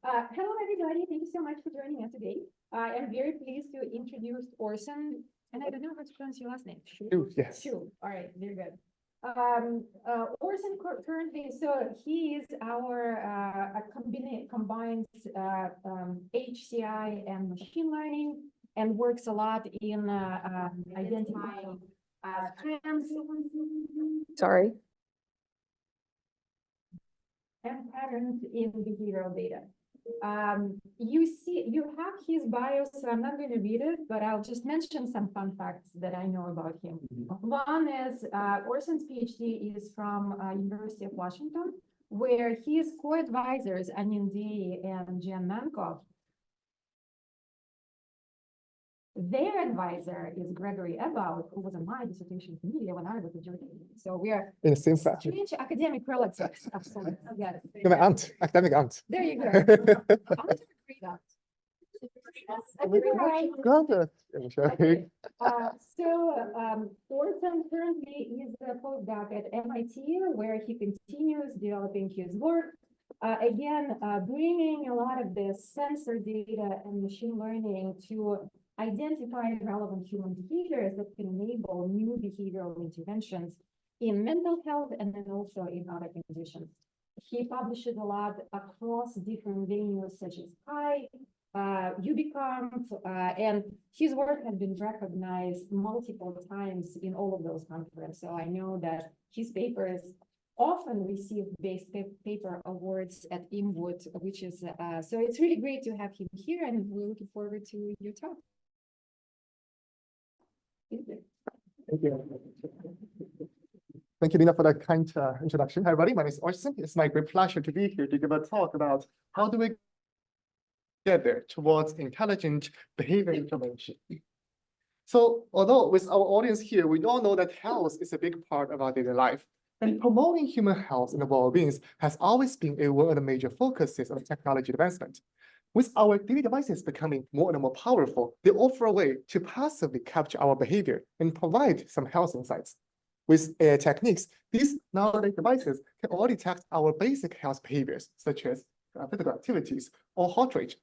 Hello, everybody. Thank you so much for joining us today. I am very pleased to introduce Orson, and I don't know how to pronounce your last name. Shu, yes. Shu. All right, very good. Orson currently, so he is our combines HCI and machine learning, and works a lot in identifying trends. Sorry. And patterns in behavioral data. You have his bio, so I'm not going to read it, but I'll just mention some fun facts that I know about him. One is Orson's PhD is from University of Washington, where his co-advisors, Anin Dey and Jen Mankoff. Their advisor is Gregory Ebbout, who was on my dissertation committee when I was a junior. So we are in the same family. Strange academic relatives. Absolutely. Yes. You're my aunt, academic aunt. There you go. I'm going to read that. Okay. Orson currently is a postdoc at MIT, where he continues developing his work. Again, bringing a lot of the sensor data and machine learning to identify relevant human behaviors that can enable new behavioral interventions in mental health and then also in other conditions. He publishes a lot across different venues such as Xuhai, Ubicomp, and his work has been recognized multiple times in all of those conferences. So I know that his papers often receive base paper awards at IMWOOD, which is, so it's really great to have him here, and we're looking forward to your talk. Thank you. Thank you. Thank you, Lina, for that kind introduction. Hi, everybody. My name is Orson. It's my great pleasure to be here to give a talk about how do we get there towards intelligent behavior intervention. So, although with our audience here, we all know that health is a big part of our daily life, and promoting human health and well-being has always been one of the major focuses of technology advancement. With our daily devices becoming more and more powerful, they offer a way to passively capture our behavior and provide some health insights. With AI techniques, these nowadays devices can all detect our basic health behaviors, such as physical activities or heart rate.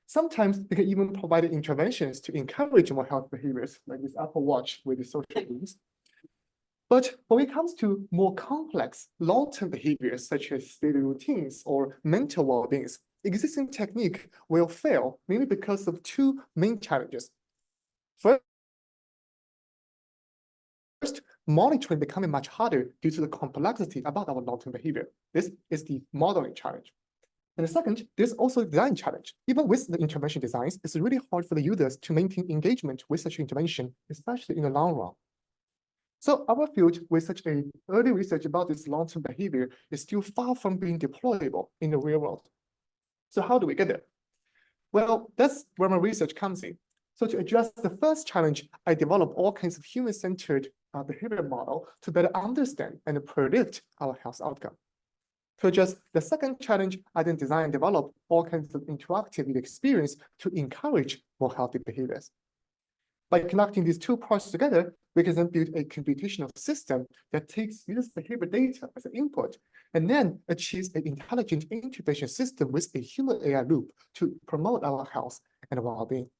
Sometimes they can even provide interventions to encourage more health behaviors, like this Apple Watch with the social rules. But when it comes to more complex long-term behaviors, such as daily routines or mental well-being, existing technique will fail, mainly because of two main challenges. First, monitoring becoming much harder due to the complexity about our long-term behavior. This is the modeling challenge. And the second, there's also a design challenge. Even with the intervention designs, it's really hard for the users to maintain engagement with such intervention, especially in the long run. So our field with such a early research about this long-term behavior is still far from being deployable in the real world. So how do we get there? Well, that's where my research comes in. So to address the first challenge, I developed all kinds of human-centered behavior model to better understand and predict our health outcome. To address the second challenge, I then design and develop all kinds of interactive experience to encourage more healthy behaviors. By connecting these two parts together, we can then build a computational system that takes users' behavior data as an input and then achieves an intelligent intervention system with a human AI loop to promote our health and well-being.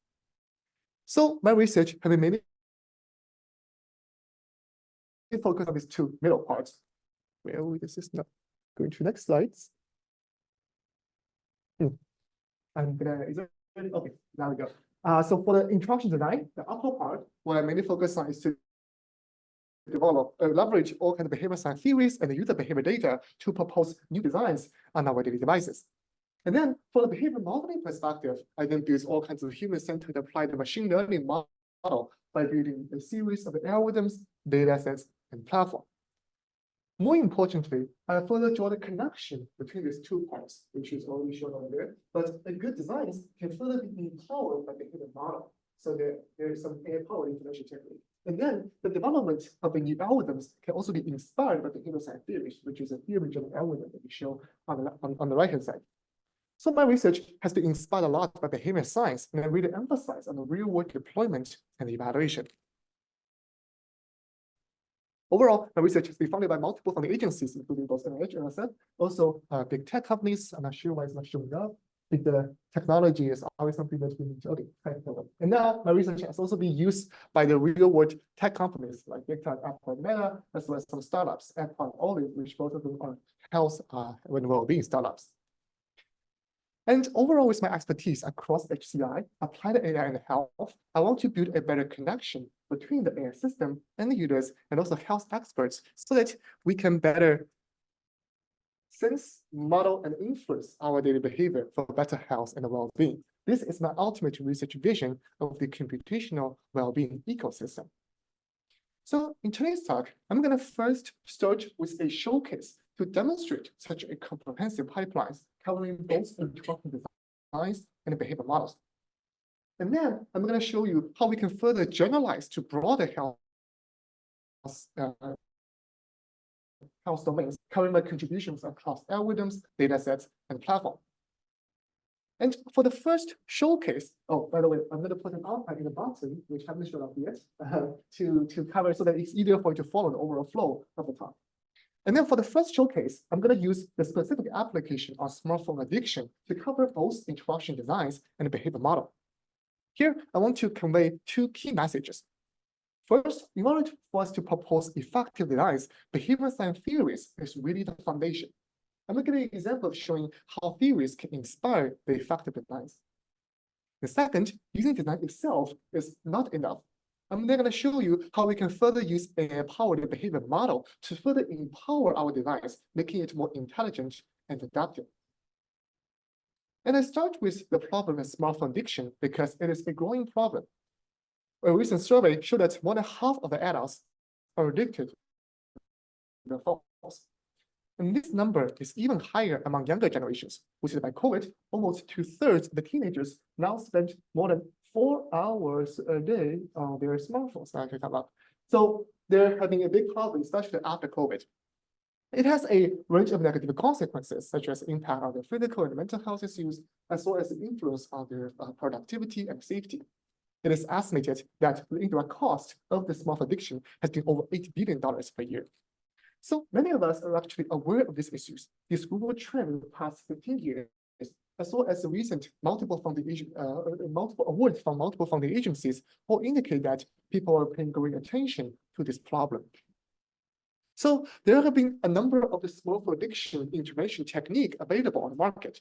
So my research has been mainly focused on these two middle parts. Well, this is not going to next slides. And is it okay? Now we go. So for the instruction design, the upper part, what I mainly focus on is to develop, leverage all kinds of behavior science theories and the user behavior data to propose new designs on our daily devices. And then for the behavior modeling perspective, I then build all kinds of human-centered applied machine learning model by building a series of algorithms, datasets, and platform. More importantly, I further draw the connection between these two parts, which is already shown over there. But a good designs can further be empowered by the human model. So there is some AI-powered intervention technique. And then the development of the new algorithms can also be inspired by the behavior science theories, which is a theory-driven algorithm that we show on the right-hand side. So my research has been inspired a lot by behavior science, and I really emphasize on the real-world deployment and evaluation. Overall, my research has been funded by multiple funding agencies, including both NIH and NSF, also big tech companies. I'm not sure why it's not showing up. think the technology is always something that we need to tackle. And now my research has also been used by the real world tech companies like big tech, Apple and Meta, as well as some startups, Apple and Olive, which both of them are health and well-being startups. And overall, with my expertise across HCI, applied AI and health, I want to build a better connection between the AI system and the users and also health experts so that we can better sense, model, and influence our daily behavior for better health and well-being. This is my ultimate research vision of the computational well-being ecosystem. So in today's talk, I'm going to first start with a showcase to demonstrate such a comprehensive pipeline covering both instruction designs and behavior models. And then I'm going to show you how we can further generalize to broader health domains, covering my contributions across algorithms, datasets, and platform. And for the first showcase, oh, by the way, I'm going to put an outline in the bottom, which I haven't shown up yet, to cover so that it's easier for you to follow the overall flow of the talk. And then for the first showcase, I'm going to use the specific application on smartphone addiction to cover both interaction designs and behavior model. Here, I want to convey two key messages. First, in order for us to propose effective designs, behavior science theories is really the foundation. I'm going to give you an example of showing how theories can inspire the effective designs. The second, using design itself is not enough. I'm then going to show you how we can further use AI-powered behavior model to further empower our device, making it more intelligent and adaptive. And I start with the problem of smartphone addiction because it is a growing problem. A recent survey showed that more than half of the adults are addicted to their phones. And this number is even higher among younger generations, which is by COVID, almost 2/3 of the teenagers now spend more than 4 hours a day on their smartphones. So they're having a big problem, especially after COVID. It has a range of negative consequences, such as impact on their physical and mental health issues, as well as the influence on their productivity and safety. It is estimated that the indirect cost of the smartphone addiction has been over $8 billion per year. So many of us are actually aware of these issues. This global trend in the past 15 years, as well as the recent multiple awards from multiple funding agencies, all indicate that people are paying great attention to this problem. So there have been a number of the smartphone addiction intervention technique available on the market.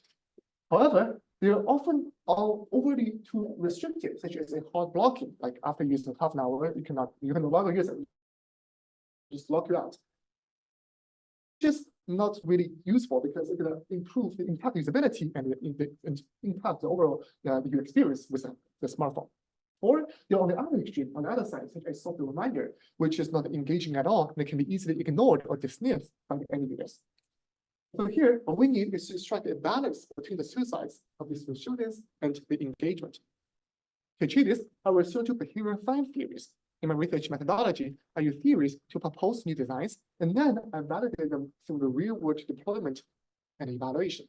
However, they are often all overly too restrictive, such as a hard blocking, like after using half an hour, you can no longer use it, just lock you out. Just not really useful because it's going to improve the impact usability and impact the overall user experience with the smartphone. Or they're on the other extreme, on the other side, such as software reminder, which is not engaging at all, and it can be easily ignored or dismissed by the end users. So here, what we need is to strike a balance between the two sides of this restrictions and the engagement. To achieve this, I will return to behavioral science theories. In my research methodology, I use theories to propose new designs, and then I validate them through the real-world deployment and evaluation.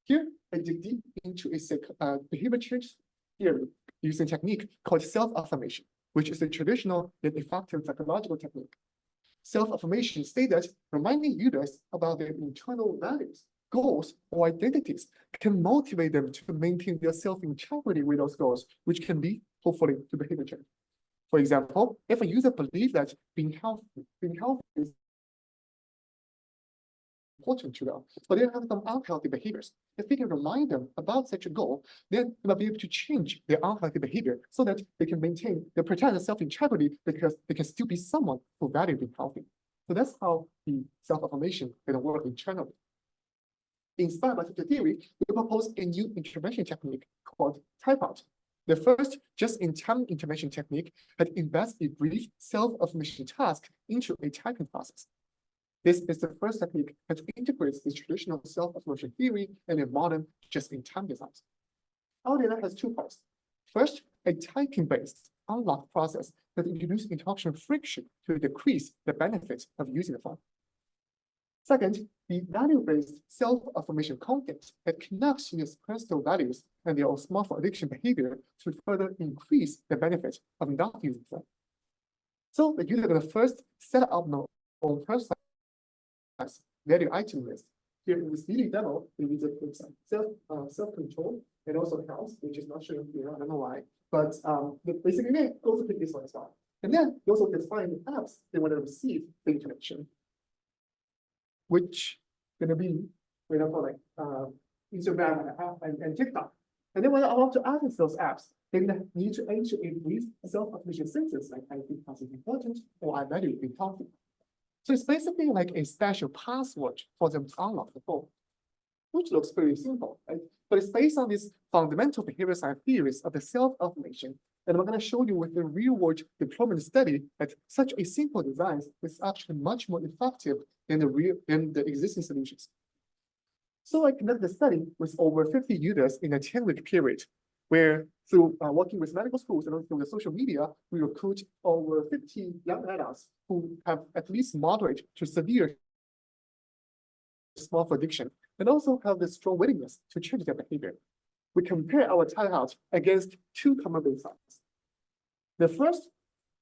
Here, I dig deep into a behavior change theory using a technique called self-affirmation, which is a traditional yet effective psychological technique. Self-affirmation states that reminding users about their internal values, goals, or identities can motivate them to maintain their self-integrity with those goals, which can lead, hopefully, to behavior change. For example, if a user believes that being healthy is important to them, but they have some unhealthy behaviors, if we can remind them about such a goal, then they will be able to change their unhealthy behavior so that they can protect their self-integrity because they can still be someone who values being healthy. So that's how the self-affirmation can work internally. Inspired by such a theory, we propose a new intervention technique called type-out. The first just-in-time intervention technique that embeds a brief self-affirmation task into a typing process. This is the first technique that integrates the traditional self-affirmation theory and a modern just-in-time designs. Our data has two parts. First, a typing-based unlock process that introduces interaction friction to decrease the benefits of using the phone. Second, the value-based self-affirmation content that connects users' personal values and their smartphone addiction behavior to further increase the benefit of not using the phone. So the user is going to first set up their own personalized value item list Here in this video demo, we use it for self-control and also health, which is not shown here. I don't know why, but basically they also pick this one as well. And then you also define the apps they want to receive the information, which gonna be, for example, like Instagram and TikTok. And then when I want to access those apps, they're gonna need to enter a brief self-affirmation sentence like I think this is important or I value being healthy. So it's basically like a special password for them to unlock the phone, which looks pretty simple, right? But it's based on these fundamental behavioral science theories of the self-affirmation. And I'm going to show you with the real-world deployment study that such a simple design is actually much more effective than the existing solutions. So I conducted a study with over 50 users in a 10-week period, where through working with medical schools and through the social media, we recruit over 50 young adults who have at least moderate to severe smartphone addiction, and also have this strong willingness to change their behavior. We compare our timeout against two common baselines. The first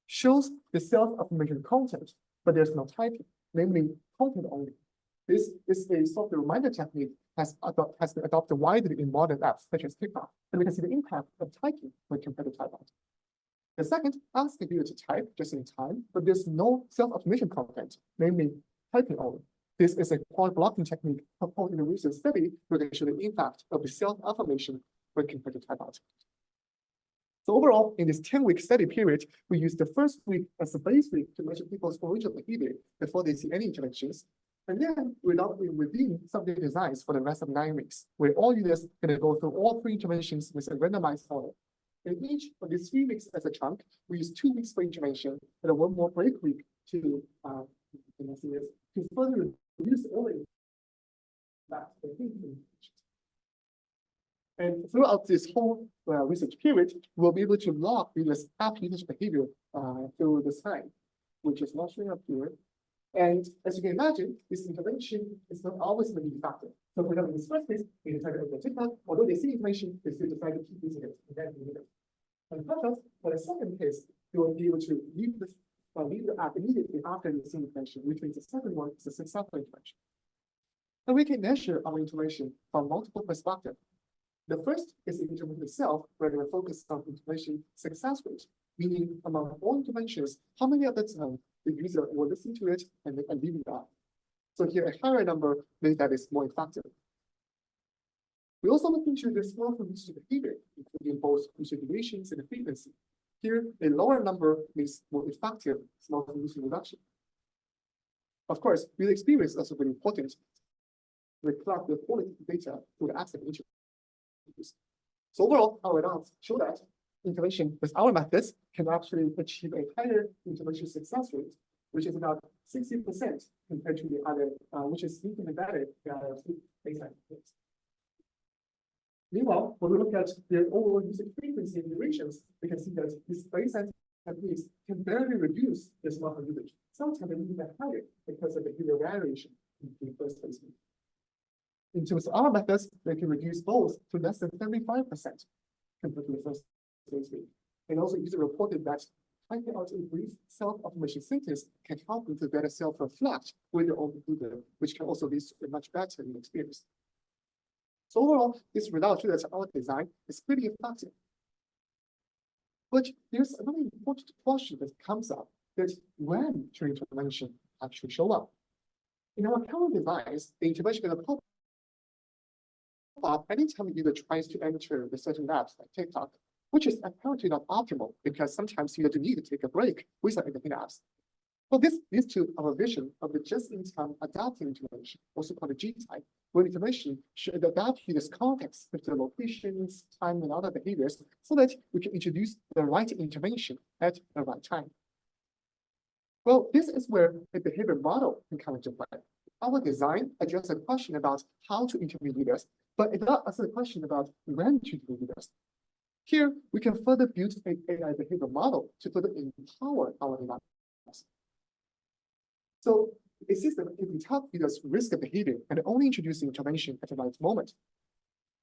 shows the self-affirmation content, but there's no typing, namely content only. This is a software reminder technique has been adopted widely in modern apps such as TikTok, and we can see the impact of typing when compared to type out. The second asks the user to type just in time, but there's no self-affirmation content, namely typing only. This is a quad blocking technique proposed in a recent study where they show the impact of the self-affirmation when compared to type out. So overall, in this 10-week study period, we use the first week as a base week to measure people's original behavior before they see any interventions. And then we redeem some of the designs for the rest of 9 weeks, where all users are going to go through all 3 interventions with a randomized order. In each of these 3 weeks as a chunk, we use 2 weeks for intervention and 1 more break week to further reduce the order. And throughout this whole research period, we'll be able to log users' app usage behavior through this time, which is not showing up here. And as you can imagine, this intervention is not always going to be effective. So for example, in this first case, they decide to open TikTok, although they see information, they still decide to keep using it. And for the second case, you will be able to leave the app immediately after the same intervention, which means the second one is a successful intervention. And we can measure our intervention from multiple perspectives. The first is the intervention itself, where we focus on intervention success rate, meaning among all interventions, how many of the time the user will listen to it and leave it out. So here, a higher number means that it's more effective. We also look into the smartphone usage behavior, including both usage durations and frequency. Here, a lower number means more effective smartphone usage reduction. Of course, user experience is also very important. We collect the quality data through the active interviews. So overall, our results show that intervention with our methods can actually achieve a higher intervention success rate, which is about 60% compared to the other, which is significantly better than our baseline methods. Meanwhile, when we look at their overall usage frequency and durations, we can see that these baseline techniques can barely reduce the smartphone usage. Sometimes even higher because of the behavior variation in the first place. In terms of our methods, they can reduce both to less than 75% compared to the first phase. And also, user reported that typing out a brief self-affirmation sentence can help them to better self-reflect with their own behavior, which can also lead to a much better experience. So overall, this result shows that our design is pretty effective. But there's another important question that comes up: that when should intervention actually show up? In our current designs, the intervention is going to pop up anytime user tries to enter the certain apps like TikTok, which is apparently not optimal because sometimes you need to take a break without entering the apps. Well, this leads to our vision of the just-in-time adapting intervention, also called the G-type, where intervention should adapt to this context with the locations, time, and other behaviors so that we can introduce the right intervention at the right time. Well, this is where a behavior model can come into play. Our design addresses a question about how to interview leaders, but it does answer the question about when to interview leaders. Here, we can further build an AI behavior model to further empower our designs. So a system can detect leaders' risk of behavior and only introduce intervention at the right moment.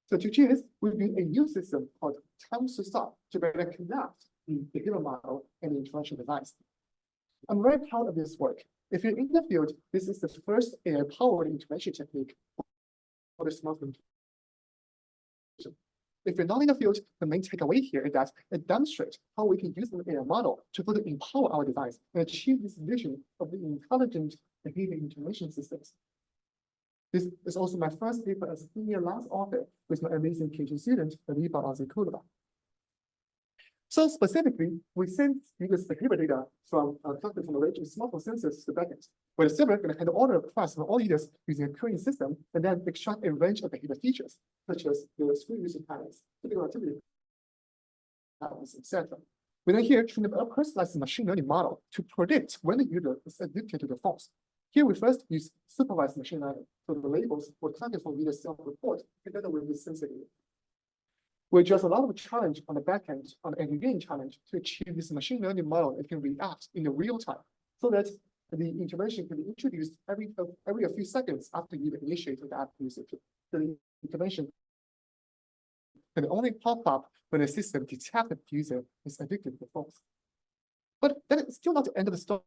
So to achieve this, we built a new system called time to stop to better connect the behavior model and the intervention device. I'm very proud of this work. If you're in the field, this is the first AI-powered intervention technique the smartphone. If you're not in the field, the main takeaway here is that it demonstrates how we can use an AI model to further empower our device and achieve this vision of the intelligent behavior information systems. This is also my first paper as senior last author with my amazing PhD student, Ariba Azikulova. So specifically, we send users behavior data from collected from a range of smartphone sensors to the backend, where the server can handle all the requests from all users using a querying system and then extract a range of behavior features, such as the screen usage patterns, typical activity patterns, etc. We then here train a personalized machine learning model to predict when the user is addicted to the phones. Here we first use supervised machine learning, so the labels were collected from user self-report together with the sensor data. We address a lot of challenge on the backend, on the aggregating challenge to achieve this machine learning model that can react in the real time, so that the intervention can be introduced every a few seconds after you initiate the app usage. The intervention can only pop up when the system detects that the user is addicted to the phones. But that is still not the end of the story.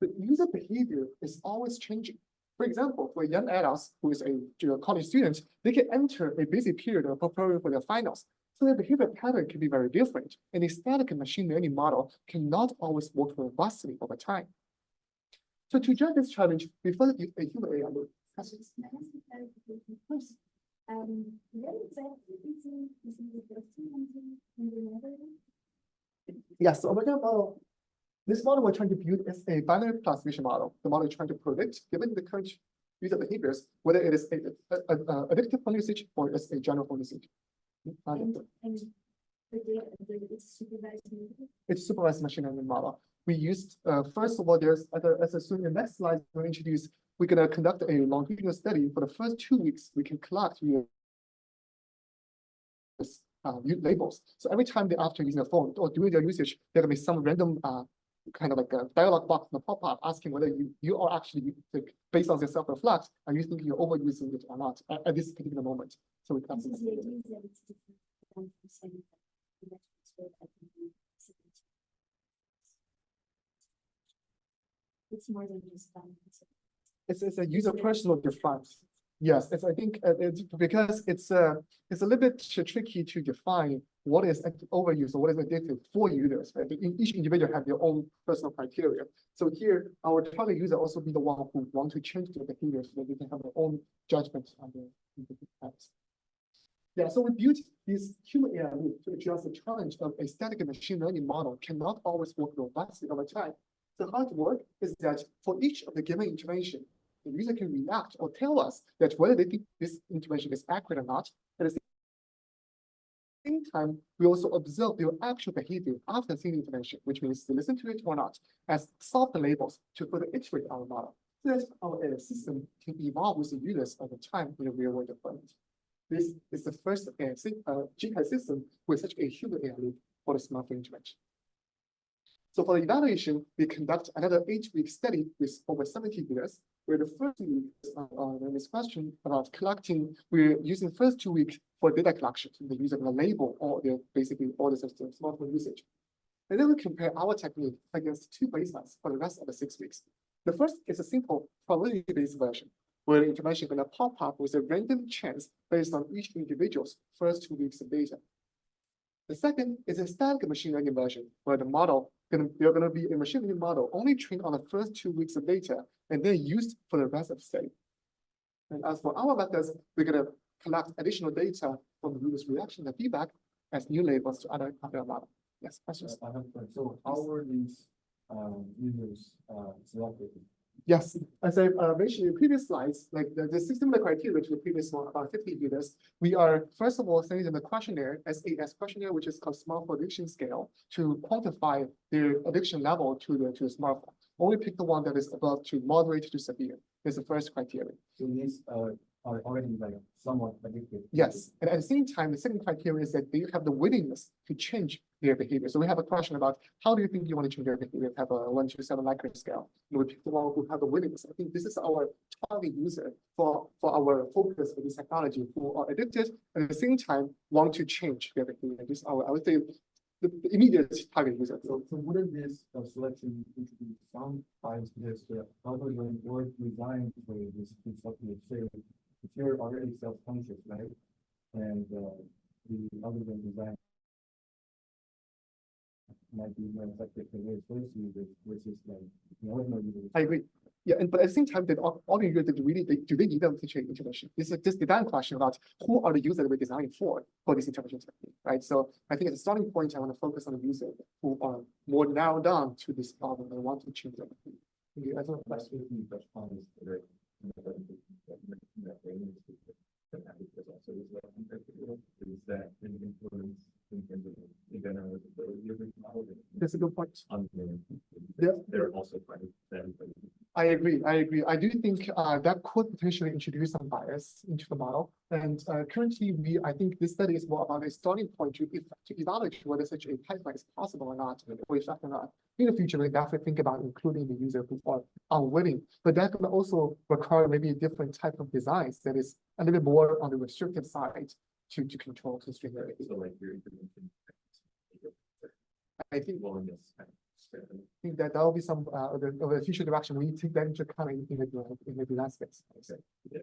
The user behavior is always changing. For example, for young adults who is a college student, they can enter a busy period of preparing for their finals. So their behavior pattern can be very different, and a static machine learning model cannot always work robustly over time. So to address this challenge, we first use a human AI loop. Yes, so over model. This model we're trying to build is a binary classification model. The model is trying to predict, given the current user behaviors, whether it is a addictive phone usage or it's a general phone usage. It's supervised machine learning model. We used, first of all, there's, as I assume in the next slide, we'll introduce, we're going to conduct a longitudinal study. For the first 2 weeks, we can collect labels. So every time they after using a phone or during their usage, there can be some random kind of like a dialog box in the pop-up asking whether you are actually, like, based on your self-reflect, are you thinking you're overusing it or not at this particular moment? So we can it's more than just it's a user personal defined. Yes, I think it's because it's a little bit tricky to define what is overuse or what is addictive for users. Right? Each individual have their own personal criteria. So here, our target user also be the one who want to change their behavior so that they can have their own judgment on the apps. Yeah, so we built this human AI loop to address the challenge of a static machine learning model cannot always work robustly over time. So how it works is that for each of the given intervention, the user can react or tell us that whether they think this intervention is accurate or not. At the same time, we also observe their actual behavior after seeing the intervention, which means to listen to it or not, as soft labels to further iterate our model, so that our AI system can evolve with the users over time in the real world deployment. This is the first Xuhai system with such a human AI loop for the smartphone intervention. So for the evaluation, we conduct another 8-week study with over 70 users, where the first week is on this question about collecting. We're using the first 2 weeks for data collection. So the user can label all their basically all the system smartphone usage. And then we compare our technique against 2 baselines for the rest of the 6 weeks. The first is a simple probability-based version, where the intervention is going to pop up with a random chance based on each individual's first 2 weeks of data. The second is a static machine learning version, where the model they're going to be a machine learning model only trained on the first 2 weeks of data and then used for the rest of the study. And as for our methods, we're going to collect additional data from the user's reaction and feedback as new labels to other model. Yes, questions? So how were these users selected? Yes, as I mentioned in previous slides, like the similar criteria to the previous one, about 50 users, we are first of all sending them a questionnaire, SAS questionnaire, which is called smartphone addiction scale, to quantify their addiction level to the smartphone. Only pick the one that is above to moderate to severe. Is the first criteria. So these are already like somewhat addicted. Yes, and at the same time, the second criteria is that they have the willingness to change their behavior. So we have a question about how do you think you want to change their behavior? Have a 1 to 7 Likert scale. And we pick the one who have the willingness. I think this is our target user for our focus for this technology, who are addicted and at the same time want to change their behavior. This is our, I would say, the immediate target user. So wouldn't this selection introduce some bias because the algorithm was designed for this say if you're already self-conscious, right? And the algorithm design might be more effective for those first users versus like the ordinary users. I agree. Yeah, and but at the same time, that all the users really do they need them to change intervention? This is just the damn question about who are the users that we're designing for this intervention technique, right? So I think as a starting point, I want to focus on the users who are more narrowed down to this problem and want to change them. You guys have a question? That's a good point. Yeah. They're also quite them. I agree. I do think that could potentially introduce some bias into the model. And currently, I think this study is more about a starting point to evaluate whether such a pipeline is possible or not, or effective or not. In the future, we definitely think about including the user who are unwilling, but that can also require maybe a different type of designs that is a little bit more on the restrictive side to control constraint areas. So like your intervention. I think Willingness. I think that will be some of the future direction. We take that into account in the design space. Yeah.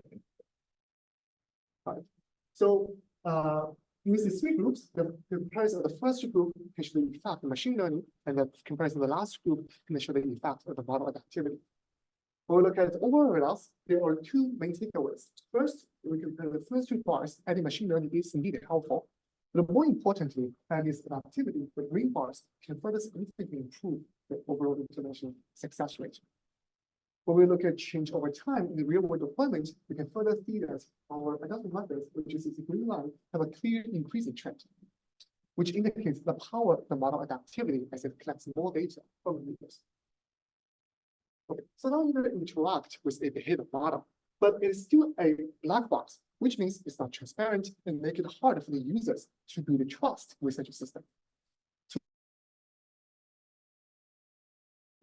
So with the three groups, the comparison of the first group can show the effect of machine learning, and the comparison of the last group can show the effect of the model adaptivity. When we look at the overall results, there are two main takeaways. First, we compare the first two bars, adding machine learning is indeed helpful. But more importantly, adding adaptivity, the green bars can further significantly improve the overall intervention success rate. When we look at change over time in the real-world deployment, we can further see that our adaptive methods, which is the green line, have a clear increasing trend, which indicates the power of the model adaptivity as it collects more data from users. Okay, so now we're going to interact with a behavior model, but it's still a black box, which means it's not transparent and make it hard for the users to build trust with such a system. To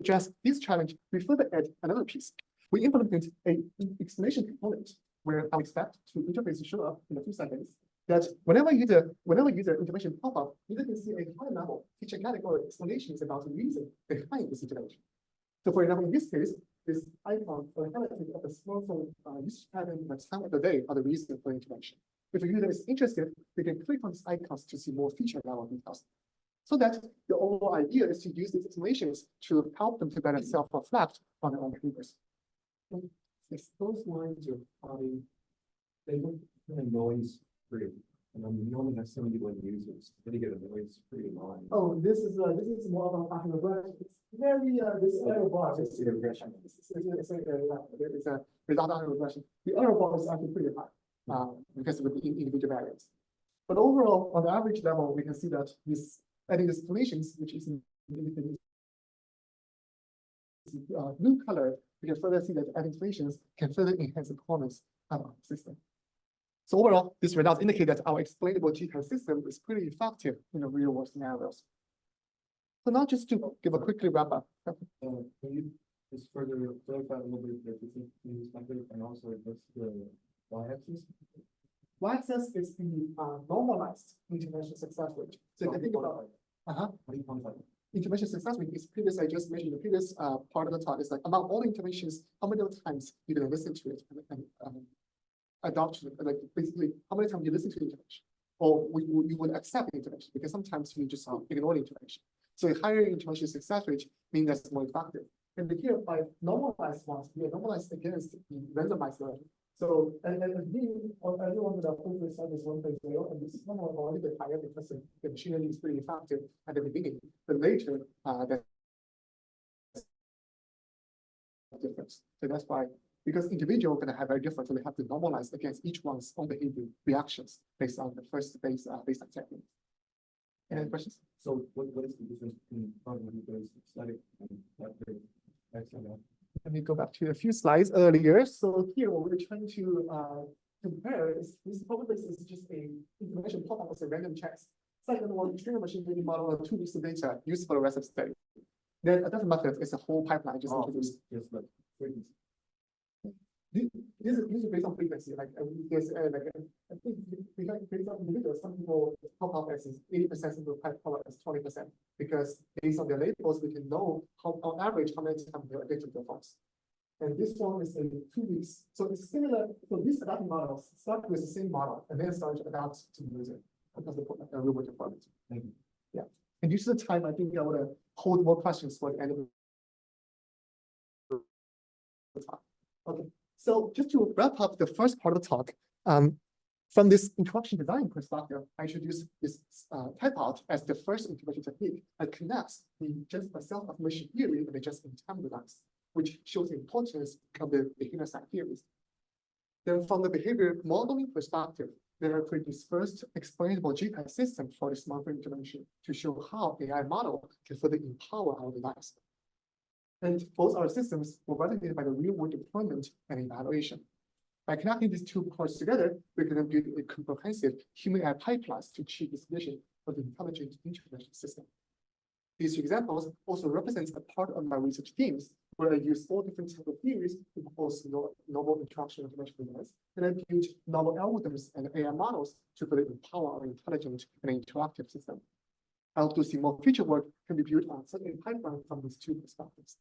address this challenge, we further add another piece. We implemented an explanation component where I expect to interface to show up in a few seconds that whenever user intervention pop up, user can see a high level feature category explanations about the reason behind this intervention. So for example, in this case, this icon or analytic of the smartphone usage pattern, the time of the day are the reason for intervention. If a user is interested, they can click on these icons to see more feature level details. So that the overall idea is to use these explanations to help them to better self-reflect on their own behaviors. Yes, those lines are they look kind of noise free. And we only have 71 users. How do you get a noise free line? Oh, this is more about after regression. It's very this error bar. It's a result after regression. The error bar is actually pretty high because of the individual variance. But overall, on the average level, we can see that this adding explanations, which is in blue color, we can further see that adding explanations can further enhance the performance of our system. So overall, these results indicate that our explainable GTAN system is pretty effective in the real-world scenarios. So now just to give a quickly wrap up. Can you just further clarify a little bit the difference method and also what's the y-axis? Y-axis is the normalized intervention success rate. So you can think about intervention success rate is previous. I just mentioned the previous part of the talk is like among all interventions, how many times you're going to listen to it and adopt it, like basically how many times you listen to the intervention, or you would accept the intervention, because sometimes you just ignore the intervention. So a higher intervention success rate means that's more effective. And here by normalized ones, we are normalized against the randomized learning. So and everyone with a full result is 1.0, and this is one a little bit higher because the machine learning is pretty effective at the beginning, but later that's difference. So that's why. Because individual are going to have very different, so they have to normalize against each one's own behavior reactions based on the first baseline technique. Any other questions? So what is the difference between probability-based study and that? Let me go back to a few slides earlier. So here, what we're trying to compare is this probability is just a information pop up as a random checks. Second one, train a machine learning model of 2 weeks of data used for the rest of the study. Then a different method is a whole pipeline just introduced. Yes, but frequency. This is based on frequency. Like there's like I think based on individuals, some people pop up as 80%, some people pop up as 20%, because based on their labels, we can know how on average how many times they're addicted to the phones. And this one is in 2 weeks. So it's similar. So these adaptive models start with the same model and then start to adapt to the user because the real world deployment. Thank you. Yeah. And due to the time, I think I would hold more questions for the end of the talk. Okay. So just to wrap up the first part of the talk, from this interaction design perspective, I introduced this type-out as the first integration technique that connects the just self-affirmation theory and the just-in-time designs, which shows the importance of the behavior side theories. Then from the behavior modeling perspective, there are created this first explainable GPI system for the smartphone intervention to show how AI model can further empower our device. And both our systems were validated by the real-world deployment and evaluation. By connecting these two parts together, we can build a comprehensive human AI pipelines to achieve this vision of the intelligent intervention system. These examples also represent a part of my research themes, where I use 4 different types of theories to propose novel interaction intervention designs, and I build novel algorithms and AI models to further empower our intelligent and interactive system. I hope to see more future work can be built on such a pipeline from these 2 perspectives.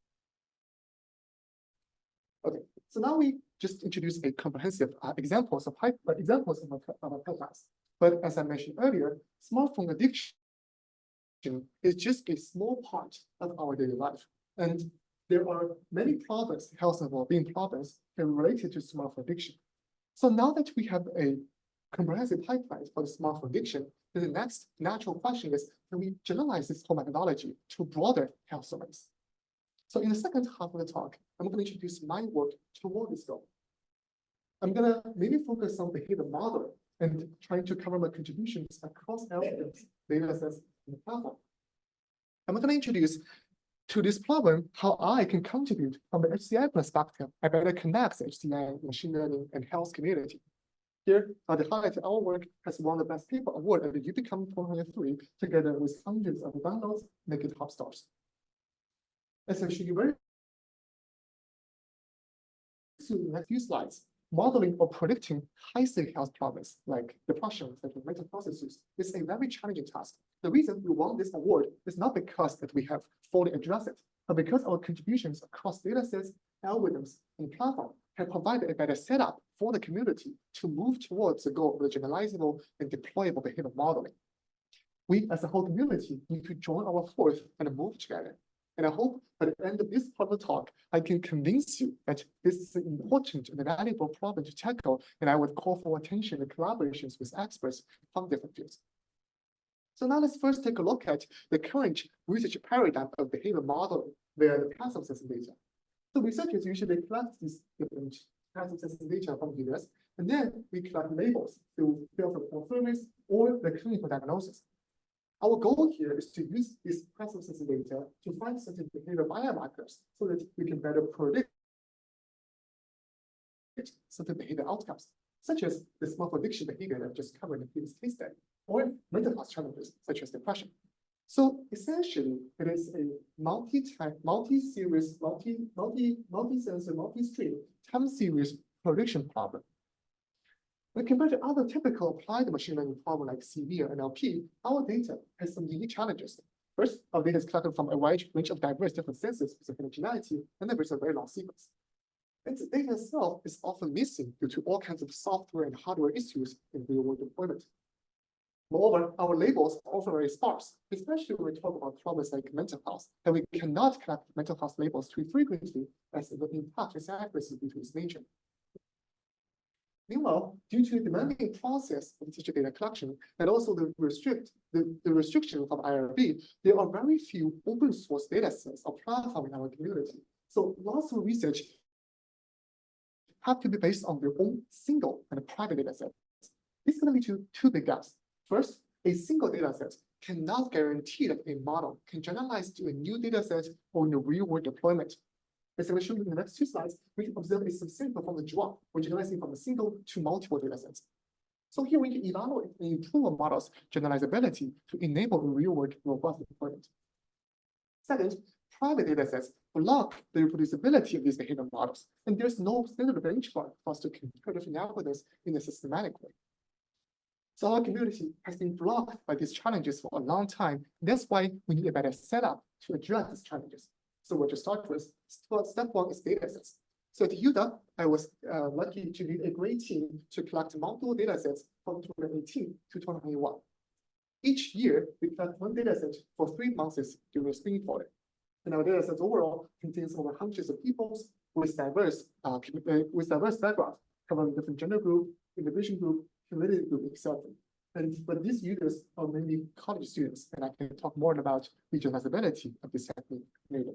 Okay, so now we just introduce a comprehensive examples of our pipelines. But as I mentioned earlier, smartphone addiction is just a small part of our daily life. And there are many problems, health and well-being problems, that are related to smartphone addiction. So now that we have a comprehensive pipeline for the smartphone addiction, then the next natural question is, can we generalize this whole methodology to broader health domains? So in the second half of the talk, I'm going to introduce my work toward this goal. I'm going to maybe focus on behavior modeling and trying to cover my contributions across algorithms, datasets, and the platform. I'm going to introduce to this problem how I can contribute from the HCI perspective. I better connect HCI, machine learning, and health community. Here, the highlight our work has won the Best Paper Award at the UBCOM 2023, together with hundreds of downloads, make it top stars. As I show you very soon in the next few slides, modeling or predicting high-stake health problems like depression, such as mental health issues, is a very challenging task. The reason we won this award is not because that we have fully addressed it, but because our contributions across datasets, algorithms, and platform have provided a better setup for the community to move towards the goal of the generalizable and deployable behavior modeling. We, as a whole community, need to join our force and move together. And I hope at the end of this part of the talk, I can convince you that this is an important and valuable problem to tackle, and I would call for attention and collaborations with experts from different fields. So now let's first take a look at the current research paradigm of behavior modeling, where the class of sensing data. So researchers usually collect these different class of sensing data from users, and then we collect labels through field of performance or the clinical diagnosis. Our goal here is to use this class of sensing data to find certain behavior biomarkers so that we can better predict certain behavior outcomes, such as the smartphone addiction behavior that I just covered in the previous case study, or mental health challenges such as depression. So essentially, it is a multi-type, multi-series, multi-sensor, multi-stream time series prediction problem. When compared to other typical applied machine learning problems like CV or NLP, our data has some unique challenges. First, our data is collected from a wide range of diverse different sensors with heterogeneity, and there is a very long sequence. And the data itself is often missing due to all kinds of software and hardware issues in real-world deployment. Moreover, our labels are often very sparse, especially when we talk about problems like mental health, and we cannot collect mental health labels too frequently as it will impact its accuracy due to its nature. Meanwhile, due to the demanding process of teacher data collection and also the restriction from IRB, there are very few open source data sets or platforms in our community. So lots of research have to be based on their own single and private data sets. This is going to lead to 2 big gaps. First, a single data set cannot guarantee that a model can generalize to a new data set or in a real-world deployment. As I will show you in the next 2 slides, we can observe a substantial performance drop when generalizing from a single to multiple data sets. So here we can evaluate and improve a model's generalizability to enable a real-world robust deployment. Second, private data sets block the reproducibility of these behavior models, and there's no standard benchmark for us to compare different algorithms in a systematic way. So our community has been blocked by these challenges for a long time. That's why we need a better setup to address these challenges. So we'll just start with step 1 is datasets. So at UDA, I was lucky to lead a great team to collect multiple datasets from 2018 to 2021. Each year, we collect one dataset for 3 months during spring fall. And our datasets overall contains over hundreds of people with diverse backgrounds, covering different gender group, immigration group, community group, etc. But these users are mainly college students, and I can talk more about the generalizability of this technique later.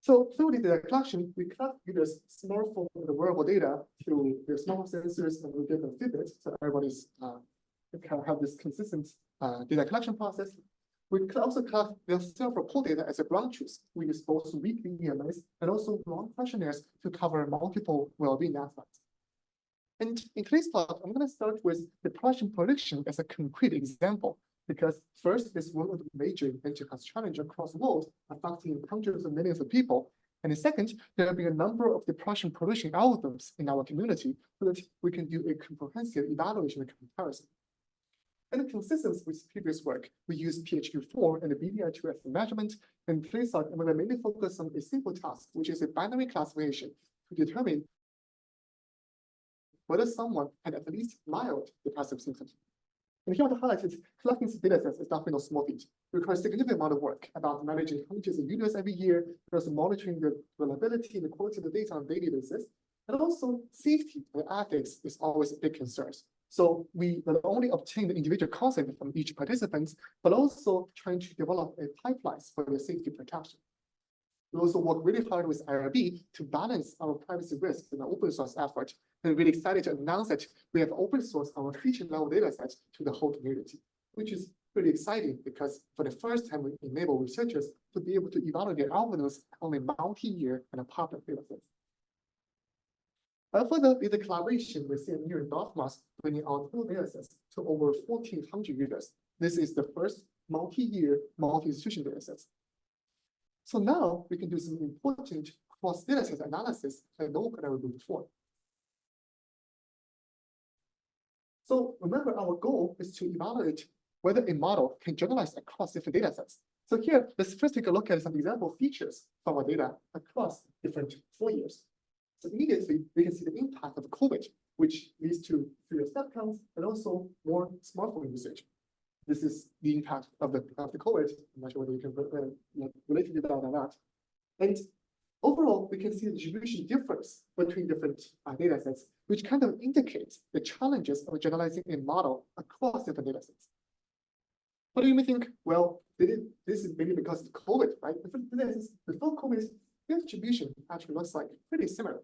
So through the data collection, we collect users' smartphone and wearable data through their smartphone sensors, and we give them Fitbit, so everybody's can have this consistent data collection process. We can also collect their self-report data as a ground truth. We use both weekly EMS and also long questionnaires to cover multiple well-being aspects. And in today's talk, I'm going to start with depression prediction as a concrete example, because first, this one of the major mental health challenge across the world, affecting hundreds of millions of people. And second, there will be a number of depression prediction algorithms in our community so that we can do a comprehensive evaluation and comparison. And consistent with previous work, we use PHQ-4 and the BDI-2 as a measurement. And today's talk, I'm going to mainly focus on a simple task, which is a binary classification to determine whether someone had at least mild depressive symptoms. And here to highlight is collecting datasets is definitely no small feat. It requires a significant amount of work about managing hundreds of users every year, there's monitoring the reliability and the quality of the data on a daily basis. And also safety and ethics is always a big concern. So we not only obtain the individual consent from each participant, but also trying to develop a pipelines for their safety protection. We also work really hard with IRB to balance our privacy risks in an open source effort. And really excited to announce that we have open source our feature level datasets to the whole community, which is pretty exciting because for the first time we enable researchers to be able to evaluate their algorithms on a multi-year and a public datasets. Further, with the collaboration with CMU and Dartmouth, bringing our total datasets to over 1,400 users. This is the first multi-year, multi-institution datasets. So now we can do some important cross-dataset analysis that no one could ever do before. So remember, our goal is to evaluate whether a model can generalize across different datasets. So here, let's first take a look at some example features from our data across different 4 years. So immediately, we can see the impact of COVID, which leads to fewer step counts and also more smartphone usage. This is the impact of the COVID. I'm not sure whether you can relate to that or not. And overall, we can see the distribution difference between different datasets, which kind of indicates the challenges of generalizing a model across different datasets. What do you may think? Well, this is maybe because of COVID, right? Before COVID, their distribution actually looks like pretty similar.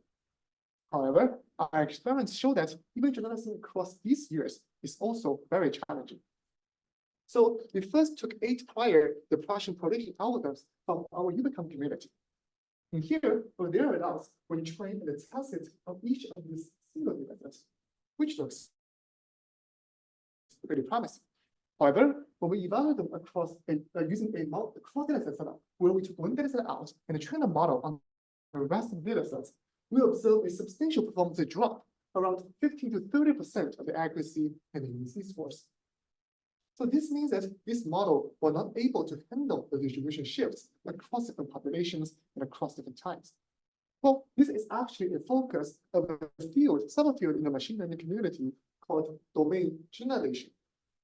However, our experiments show that even generalizing across these years is also very challenging. So we first took 8 prior depression prediction algorithms from our Unicom community. And here, for their results, we trained the testset of each of these single datasets, which looks pretty promising. However, when we evaluate them across using a cross dataset setup, where we took one dataset out and trained a model on the rest of the datasets, we observe a substantial performance drop, around 15 to 30% of the accuracy and the UC scores. So this means that this model was not able to handle the distribution shifts across different populations and across different times. Well, this is actually a focus of a subfield in the machine learning community called domain generalization,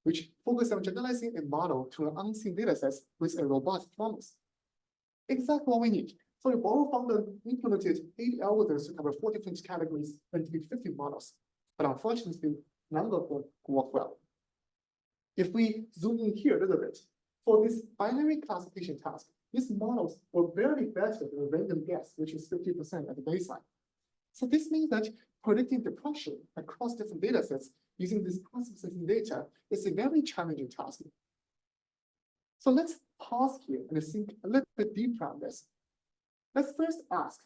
which focuses on generalizing a model to an unseen datasets with a robust performance. Exactly what we need. So we borrowed from the implemented 8 algorithms to cover 4 different categories and to 50 models. But unfortunately, none of them work well. If we zoom in here a little bit, for this binary classification task, these models were barely better than a random guess, which is 50% at the baseline. So this means that predicting depression across different datasets using this classification data is a very challenging task. So let's pause here and think a little bit deeper on this. Let's first ask,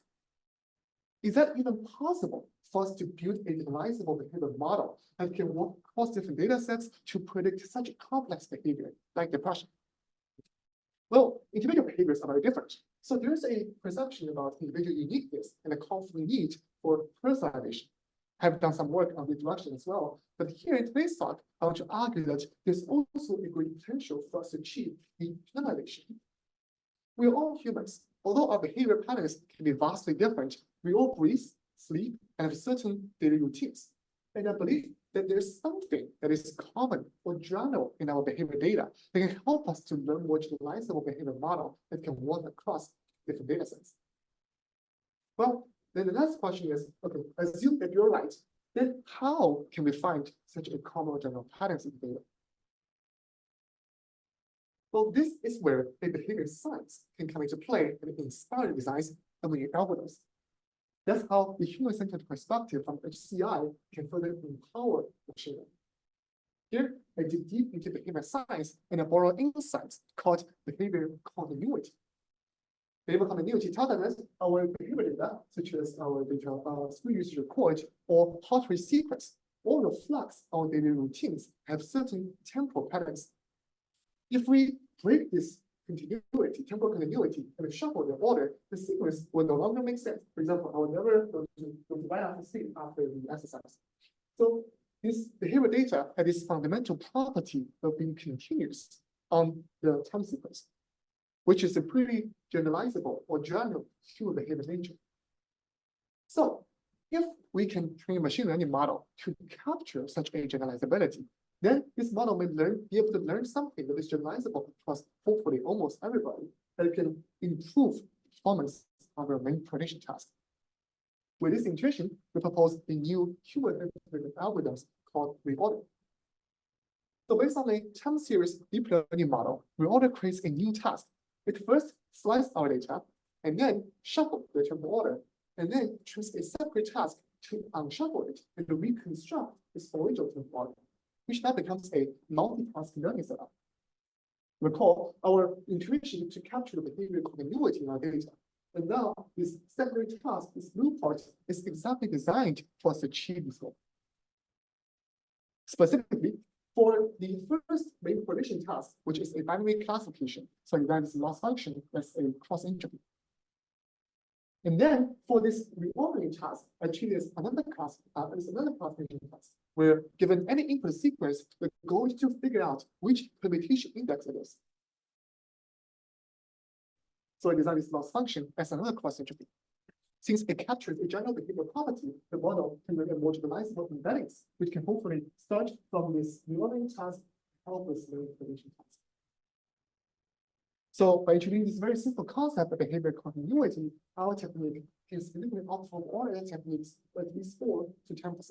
is that even possible for us to build a generalizable behavior model that can work across different data sets to predict such complex behavior like depression? Well, individual behaviors are very different. So there's a perception about individual uniqueness and a conflict need for personalization. I've done some work on this direction as well. But here in today's talk, I want to argue that there's also a great potential for us to achieve the generalization. We're all humans. Although our behavior patterns can be vastly different, we all breathe, sleep, and have certain daily routines. And I believe that there's something that is common or general in our behavior data that can help us to learn more generalizable behavior model that can work across different data sets. Well, then the next question is, okay, assume that you're right, then how can we find such a common or general patterns in data? Well, this is where a behavior science can come into play and inspire designs and learning algorithms. That's how the human-centered perspective from HCI can further empower machine learning. Here, I dig deep into behavior science and I borrow insights called behavior continuity. Behavior continuity tells us our behavior data, such as our data screen usage report or heart rate sequence, all reflects our daily routines have certain temporal patterns. If we break this continuity, temporal continuity, and shuffle the order, the sequence will no longer make sense. For example, I will never go to right after sleep after the exercise. So this behavior data has this fundamental property of being continuous on the time sequence, which is a pretty generalizable or general human behavior nature. So if we can train a machine learning model to capture such a generalizability, then this model may be able to learn something that is generalizable across hopefully almost everybody that can improve performance of our main prediction task. With this intuition, we propose a new human-centered algorithms called reorder. So based on a time series deep learning model, reorder creates a new task. It first slices our data, and then shuffle the temporal order, and then choose a separate task to unshuffle it and reconstruct its original temporal order, which now becomes a multitask learning setup. Recall our intuition to capture the behavior continuity in our data. And now this separate task, this blue part, is exactly designed for us to achieve this goal. Specifically, for the first main prediction task, which is a binary classification, so you run this loss function as a cross entropy. And then for this reordering task, I treat it as another classification task, where given any input sequence, the goal is to figure out which permutation index it is. So I design this loss function as another cross entropy. Since it captures a general behavioral property, the model can learn more generalizable embeddings, which can hopefully start from this reordering task, help us learn prediction task. So by introducing this very simple concept of behavior continuity, our technique can significantly outperform all other techniques by at least 4 to 10%.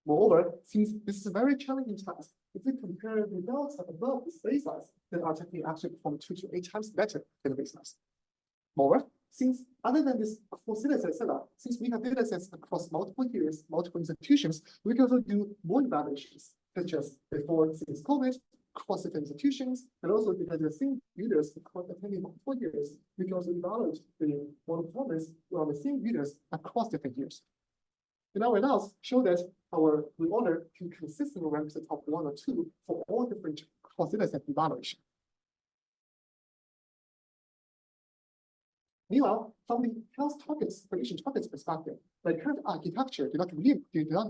Moreover, since this is a very challenging task, if we compare results above this baseline, then our technique actually performs 2 to 8 times better than the baselines. Moreover, since other than this for data setup, since we have data sets across multiple years, multiple institutions, we can also do more evaluations, such as before since COVID, across different institutions, and also because the same users across attending multiple years, we can also evaluate the model performance on the same users across different years. And our results show that our reorder can consistently rank the top 1 or 2 for all different cross data set evaluation. Meanwhile, from the health targets, prediction targets perspective, the current architecture did not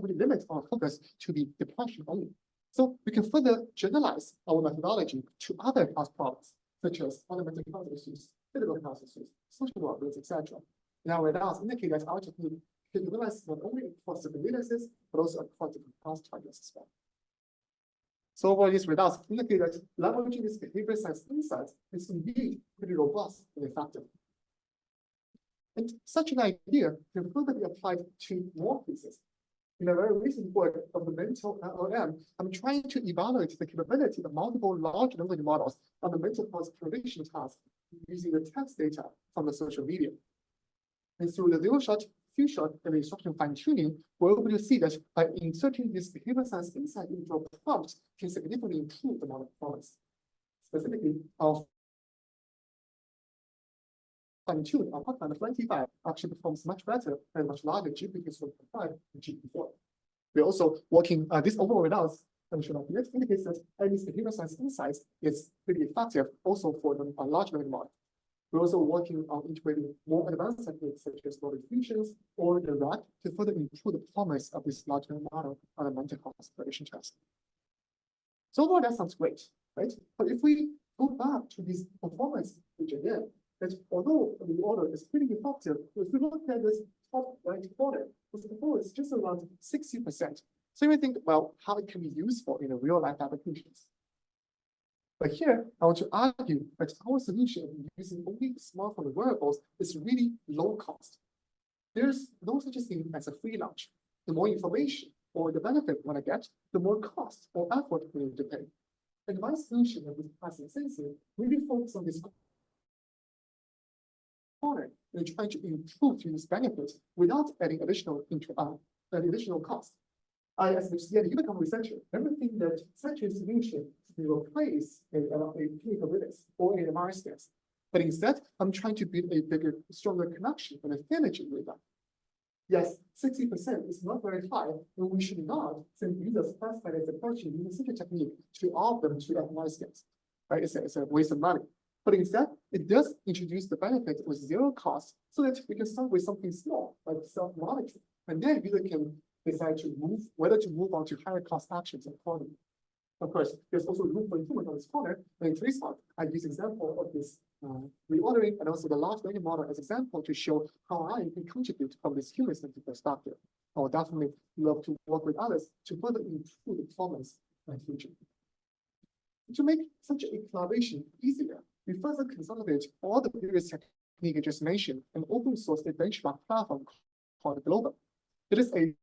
really limit our focus to the depression only. So we can further generalize our methodology to other health problems, such as fundamental health issues, physical health issues, social problems, etc. And our results indicate that our technique can generalize not only across different data sets, but also across different health targets as well. So overall, these results indicate that leveraging this behavior science insights is indeed pretty robust and effective. And such an idea can further be applied to more cases. In a very recent work of the mental LLM, I'm trying to evaluate the capability of multiple large language models on the mental health prediction task using the text data from the social media. And through the zero-shot, few-shot, and instruction fine-tuning, we're able to see that by inserting this behavior science insight into a prompt can significantly improve the model performance. Specifically, our fine-tuned our Hotline 25 actually performs much better and much larger GPT-5 and GPT-4. We're also working this overall results indicates that this behavior science insights is pretty effective also for the large language model. We're also working on integrating more advanced techniques such as model fusions or the RAG to further improve the performance of this large language model on a mental health prediction task. So overall, that sounds great, right? But if we go back to this performance page again, that although the order is pretty effective, if we look at this top right corner, the performance is just around 60%. So you may think, well, how it can be useful in a real life applications. But here, I want to argue that our solution using only smartphone wearables is really low cost. There's no such thing as a free lunch. The more information or the benefit we want to get, the more cost or effort we need to pay. And my solution with passive sensing really focus on this corner and trying to improve user benefits without adding additional cost. As you become a researcher, everything that such a solution will replace a clinical witness or a market. But instead, I'm trying to build a bigger, stronger connection and affinity with them. Yes, 60% is not very high, and we should not send users classified as approaching using such a technique to offer them to advanced scans. Right? It's a waste of money. But instead, it does introduce the benefit with zero cost so that we can start with something small, like self-monitoring. And then user can decide to whether to move on to higher cost actions accordingly. Of course, there's also room for improvement on this corner. And in today's talk, I use example of this reordering and also the large language model as example to show how I can contribute from this human-centered perspective. I would definitely love to work with others to further improve the performance in the future. To make such a collaboration easier, we further consolidate all the previous techniques I just mentioned and open source a benchmark platform called Global. It is a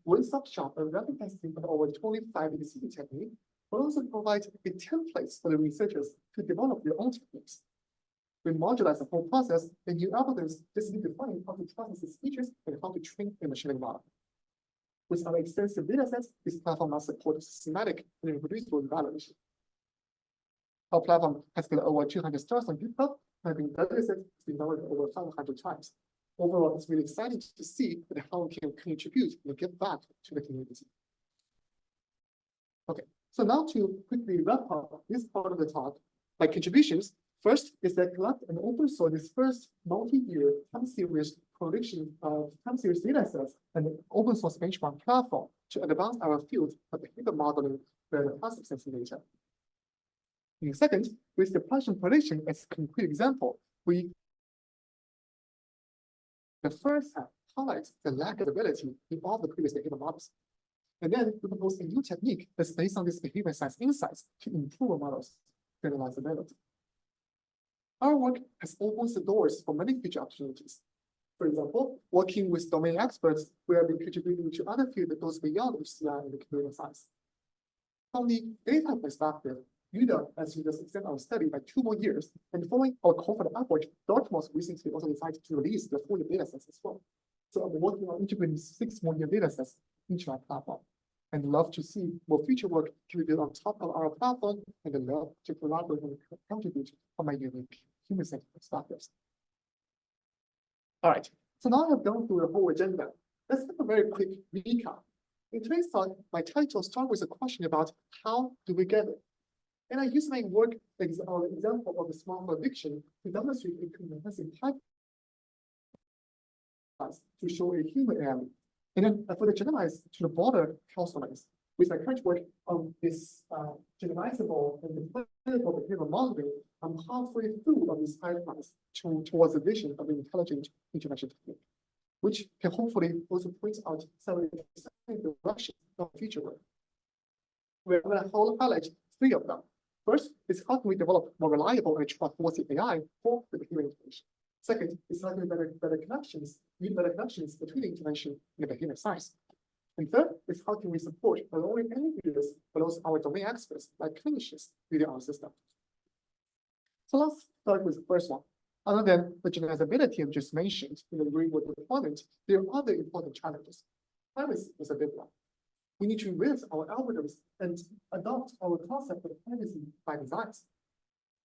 one-stop shop of rapid testing of over 25 ADCP technique, but also provides a template for the researchers to develop their own techniques. We modularize the whole process, and new algorithms just need to find how to process its features and how to train a machine learning model. With our extensive datasets, this platform must support systematic and reproducible evaluation. Our platform has got over 200 stars on GitHub, having datasets been downloaded over 500 times. Overall, it's really exciting to see how we can contribute and give back to the community. Okay, so now to quickly wrap up this part of the talk, my contributions. First is that collect and open source this first multi-year time series prediction of time series datasets and open source benchmark platform to advance our field of behavior modeling for the passive sensing data. And second, with the partial prediction as a concrete example, we the first time highlights the lack of ability in all the previous behavior models. And then we propose a new technique that's based on this behavior science insights to improve a model's generalizability. Our work has opened the doors for many future opportunities. For example, working with domain experts, we have been contributing to other fields that goes beyond HCI and the computer science. From the data perspective, as we just extend our study by 2 more years, and following our cohort effort, Dartmouth recently also decided to release the 4-year datasets as well. So I'm working on integrating 6 more year datasets into our platform, and love to see more future work to be built on top of our platform, and love to collaborate and contribute from my unique human-centered perspectives. All right, so now I have gone through the whole agenda. Let's have a very quick recap. In today's talk, my title starts with a question about how do we get it? And I use my work as an example of the small addiction to demonstrate a comprehensive pipeline to show a human reality. And then for the generalized to the broader households, with my current work on this generalizable and deployable behavior modeling, I'm halfway through of these pipelines towards the vision of an intelligent intervention technique, which can hopefully also point out several directions of future work. We're going to highlight 3 of them. First is how can we develop more reliable and trustworthy AI for the behavior intervention. Second is how can we better connections between the intervention and the behavior science. And third is how can we support not only end users, but also our domain experts like clinicians within our system. So let's start with the first one. Other than the generalizability I just mentioned in the real world deployment, there are other important challenges. Privacy is a big one. We need to raise our algorithms and adopt our concept of privacy by design.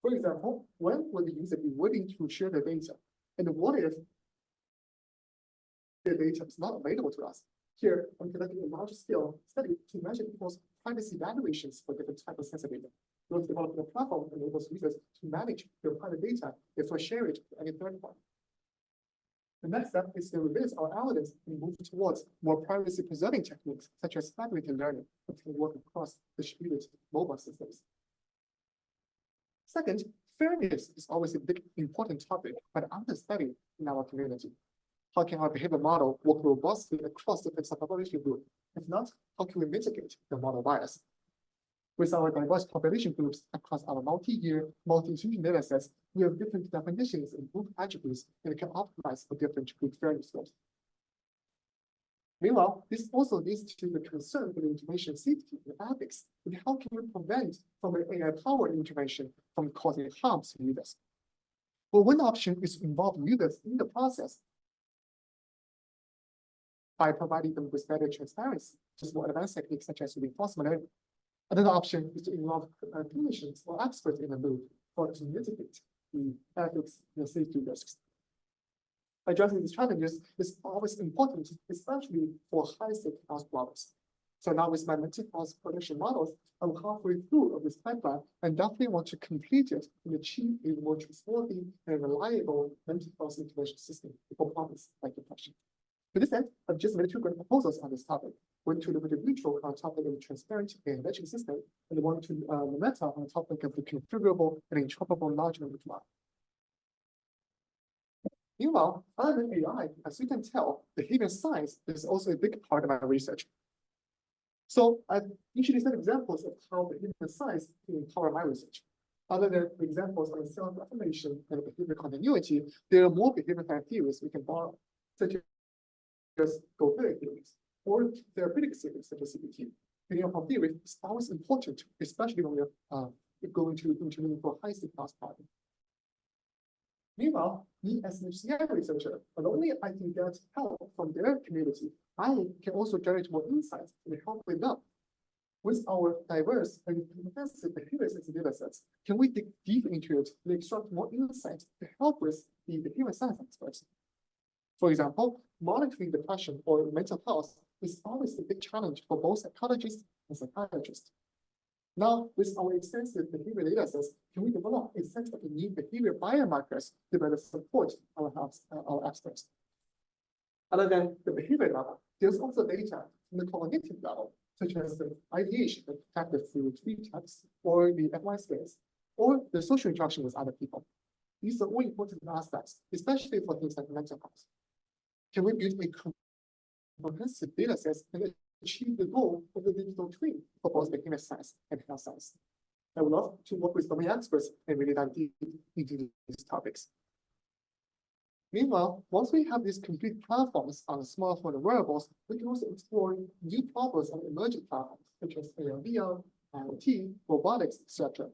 For example, when will the user be willing to share their data? And what if their data is not available to us? Here, I'm conducting a large-scale study to measure people's privacy valuations for different types of sensitive data. We'll develop a platform that enables users to manage their private data before sharing it to any third party. The next step is to revisit our algorithms and move towards more privacy-preserving techniques, such as federated learning, that can work across distributed mobile systems. Second, Fairness is always a big important topic, but understudied in our community. How can our behavior model work robustly across different subpopulation groups? If not, how can we mitigate the model bias? With our diverse population groups across our multi-year, multi-institution data sets, we have different definitions and group attributes and can optimize for different group fairness scores. Meanwhile, this also leads to the concern for the information safety and ethics, and how can we prevent from an AI-powered intervention from causing harm to users? Well, one option is to involve users in the process by providing them with better transparency, just more advanced techniques such as reinforcement learning. Another option is to involve clinicians or experts in the loop to mitigate the ethics and safety risks. Addressing these challenges is always important, especially for high-stake health problems. So now with my mental health prediction models, I'm halfway through this pipeline and definitely want to complete it and achieve a more trustworthy and reliable mental health intervention system for problems like depression. To this end, I've just made 2 great proposals on this topic. One to limited neutral on the topic of transparent intervention system, and one to meta on the topic of the configurable and interpretable large language model. Meanwhile, other than AI, as you can tell, behavior science is also a big part of my research. So I've usually set examples of how behavior science can empower my research. Other than examples on self-affirmation and behavior continuity, there are more behavior science theories we can borrow, such as go-theory theories, or therapeutic theories such as CBT. Behavioral theory is always important, especially when we're going to intervene for high-stake class problem. Meanwhile, me as an HCI researcher, not only I can get help from their community, I can also generate more insights and help with them. With our diverse and comprehensive behavior science data sets, can we dig deep into it and extract more insights to help with the behavior science experts? For example, monitoring depression or mental health is always a big challenge for both psychologists and psychiatrists. Now, with our extensive behavior data sets, can we develop a set of new behavior biomarkers to better support our experts? Other than the behavior level, there's also data from the cognitive level, such as the ideation detected through tweet text, or the FY scales, or the social interaction with other people. These are all important aspects, especially for things like mental health. Can we build a comprehensive data set and achieve the goal of the digital twin for both behavior science and health science? I would love to work with domain experts and really dive deep into these topics. Meanwhile, once we have these complete platforms on smartphone and wearables, we can also explore new problems on emerging platforms, such as AR/VR, IoT, robotics, etc.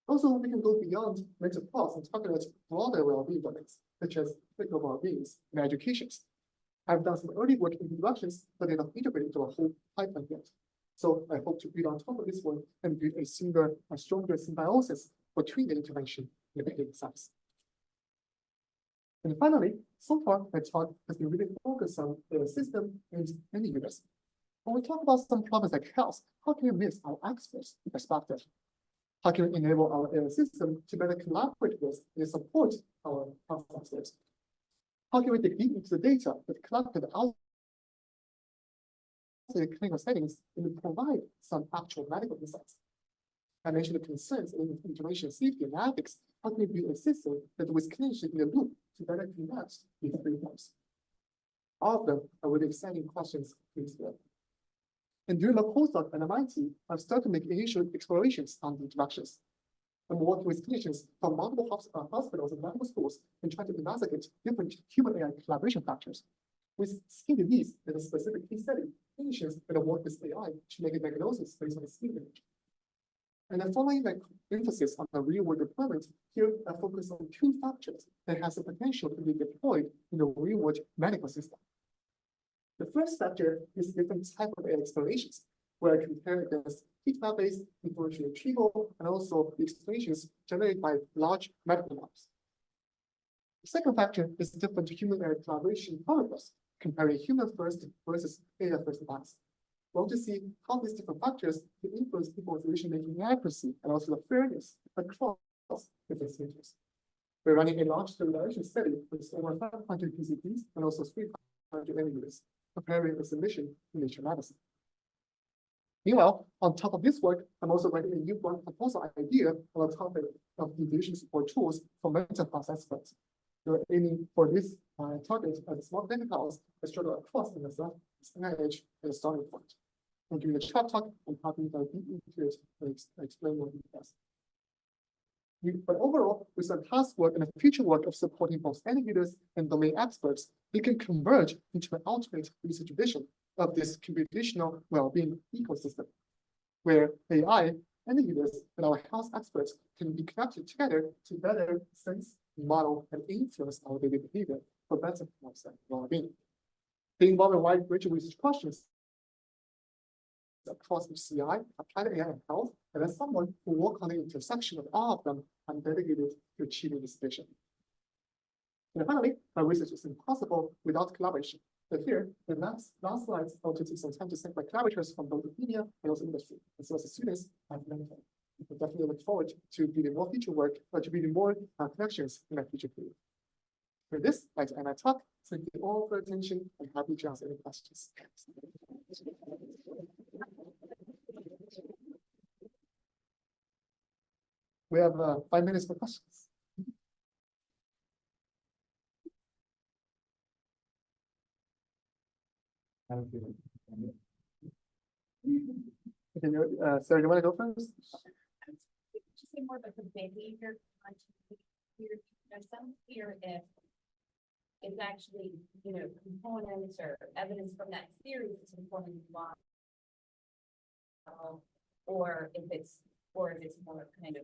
Also, we can go beyond mental health and talk about broader well-being domains, such as physical well-being and education. I've done some early work in introductions, but they're not integrated into a whole pipeline yet. So I hope to build on top of this one and build a stronger symbiosis between the intervention and the behavior science. And finally, so far, my talk has been really focused on the system and end users. When we talk about some problems like health, how can we miss our experts' perspective? How can we enable our AI system to better collaborate with and support our health experts? How can we dig deep into the data that collected outside the clinical settings and provide some actual medical insights? I mentioned the concerns in information safety and ethics. How can we build a system that with clinicians in the loop to better connect these 3 points? All of them are really exciting questions to explore. And during the postdoc at MIT, I've started to make initial explorations on the interactions. I'm working with clinicians from multiple hospitals and medical schools and trying to investigate different human-AI collaboration factors. With skin disease as a specific case study, clinicians will work with AI to make a diagnosis based on the skin image. And then following my emphasis on the real-world deployment, here I focus on 2 factors that has the potential to be deployed in the real-world medical system. The first factor is different type of AI explanations, where I compare against heat map-based information retrieval and also the explanations generated by large medical maps. The second factor is different human-AI collaboration protocols, comparing human-first versus AI-first attacks. We want to see how these different factors can influence people's decision-making accuracy and also the fairness across different stages. We're running a large-scale evaluation study with over 500 PCPs and also 300 MUs, preparing a submission to Nature Medicine. Meanwhile, on top of this work, I'm also writing a new blog proposal idea on the topic of deviation support tools for mental health experts. We're aiming for this target as a small data house that's sort of across the NIH as a starting point. And during the chat talk, I'm happy to dive into it and explain more details. But overall, with some past work and the future work of supporting both end users and domain experts, we can converge into an ultimate research vision of this computational well-being ecosystem, where AI and the users and our health experts can be connected together to better sense, model, and influence our daily behavior for better well-being. They involve a wide range of research questions across HCI, applied AI and health, and as someone who works on the intersection of all of them, I'm dedicated to achieving this vision. And finally, my research is impossible without collaboration. But here, the last slides, I'll take some time to thank my collaborators from both media and also industry, as well as the students I've mentored. I definitely look forward to building more future work, or to building more connections in my future career. For this, I'd like to end my talk. Thank you all for attention. I'm happy to answer any questions. We have 5 minutes for questions. Okay, Sarah, you want to go first? Just say more about the behavior. There's some fear if it's actually, components or evidence from that theory that's informing the model, or if it's more kind of,